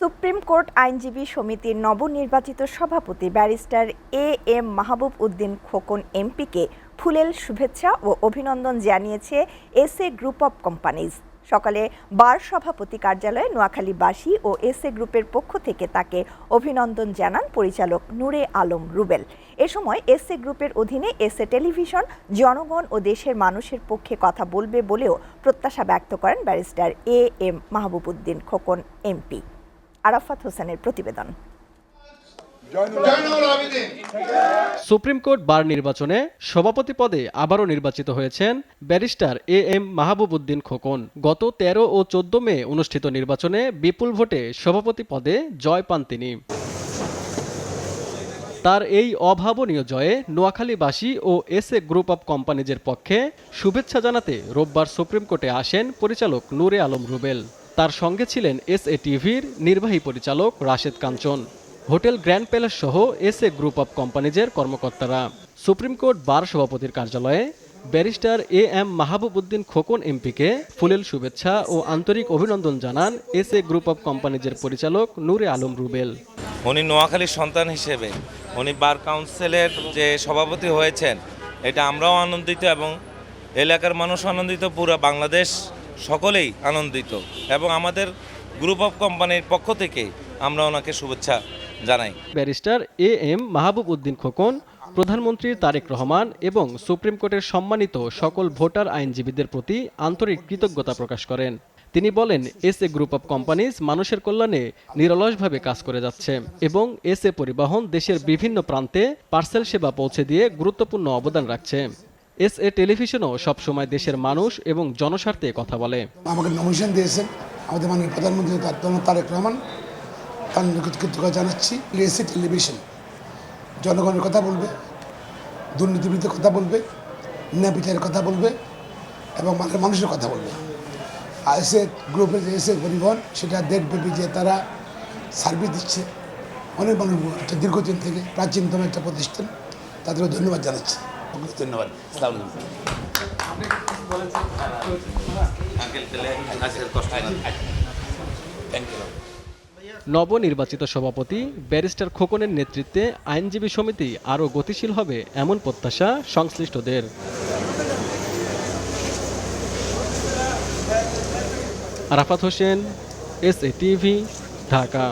Supreme court আইনজীবী সমিতির নবনির্বাচিত সভাপতি ব্যারিস্টার এম মাহবুব উদ্দিন খোকন এমপিকে ফুলেল শুভেচ্ছা ও অভিনন্দন জানিয়েছে এসএ গ্রুপ অব কোম্পানিজ। সকালে বার সভাপতি কার্যালয়ে নোয়াখালীবাসী ও এসএ গ্রুপের পক্ষ থেকে তাকে অভিনন্দন জানান পরিচালক নূরে আলম রুবেল। এ সময় এসএ গ্রুপের অধীনে এসএ টেলিভিশন জনগণ ও দেশের মানুষের পক্ষে কথা বলবে বলেও প্রত্যাশা ব্যক্ত করেন barrister M Mahbub Uddin Khokon MP. Arafat হোসেনের প্রতিবেদন। সুপ্রিম কোর্ট বার নির্বাচনে সভাপতি পদে আবারও নির্বাচিত হয়েছেন ব্যারিস্টার এম মাহবুব উদ্দিন খোকন। গত 13 ও 14 মে অনুষ্ঠিত নির্বাচনে বিপুল ভোটে সভাপতি পদে জয় পান তিনি। তার এই অভাবনীয় জয়ে নোয়াখালীবাসী ও এসএ গ্রুপ অব কোম্পানিজের পক্ষে শুভেচ্ছা জানাতে রোববার সুপ্রিম কোর্টে আসেন পরিচালক নূরে আলম রুবেল। তার সঙ্গে ছিলেন এসএ টিভির নির্বাহী পরিচালক রাশেদ কাঞ্চন, হোটেল গ্র্যান্ড প্যালেস সহ এসএ গ্রুপ অব কোম্পানিজের কর্মকর্তারা। সুপ্রিম কোর্ট বার সভাপতির কার্যালয়ে ব্যারিস্টার এম মাহবুব উদ্দিন খোকন এমপিকে ফুলেল শুভেচ্ছা ও আন্তরিক অভিনন্দন জানান এসএ গ্রুপ অব কোম্পানিজের পরিচালক নূরে আলম রুবেল। উনি নোয়াখালীর সন্তান হিসেবে উনি বার কাউন্সিলের যে সভাপতি হয়েছেন, এটা আমরাও আনন্দিত এবং এলাকার মানুষ আনন্দিত, পুরো বাংলাদেশ সকলেই আনন্দিত এবং আমাদের গ্রুপ অফ কোম্পানির পক্ষ থেকে আমরা ওনাকে শুভেচ্ছা জানাই। ব্যারিস্টার এম মাহবুব উদ্দিন খোকন প্রধানমন্ত্রী তারেক রহমান এবং সুপ্রিম কোর্টের সম্মানিত সকল ভোটার আইনজীবীদের প্রতি আন্তরিক কৃতজ্ঞতা প্রকাশ করেন। তিনি বলেন, এসএ গ্রুপ অব কোম্পানিজ মানুষের কল্যাণে নিরলসভাবে কাজ করে যাচ্ছে এবং এসএ পরিবহন দেশের বিভিন্ন প্রান্তে পার্সেল সেবা পৌঁছে দিয়ে গুরুত্বপূর্ণ অবদান রাখছে। এসএ টেলিভিশনও সবসময় দেশের মানুষ এবং জনস্বার্থে কথা বলে। আমাকে নমিনেশন দিয়েছেন আমাদের মাননীয় প্রধানমন্ত্রী তারেক রহমান, তার কৃতজ্ঞতা জানাচ্ছি। এসএ টেলিভিশন জনগণের কথা বলবে, দুর্নীতিবিরুদ্ধে কথা বলবে, ন্যায় বিচারের কথা বলবে এবং মানুষের কথা বলবে। আর এসএ গ্রুপের যে এসএ পরিবহন, সেটা দেশব্যাপী যে তারা সার্ভিস দিচ্ছে অনেক মানুষ, দীর্ঘদিন থেকে প্রাচীনতম একটা প্রতিষ্ঠান, তাদেরও ধন্যবাদ জানাচ্ছি। ধন্যবাদ। নবনির্বাচিত সভাপতি ব্যারিস্টার খোকনের নেতৃত্বে আইনজীবী সমিতি আরও গতিশীল হবে এমন প্রত্যাশা সংশ্লিষ্টদের। Arafat Hossain, SA TV, Dhaka.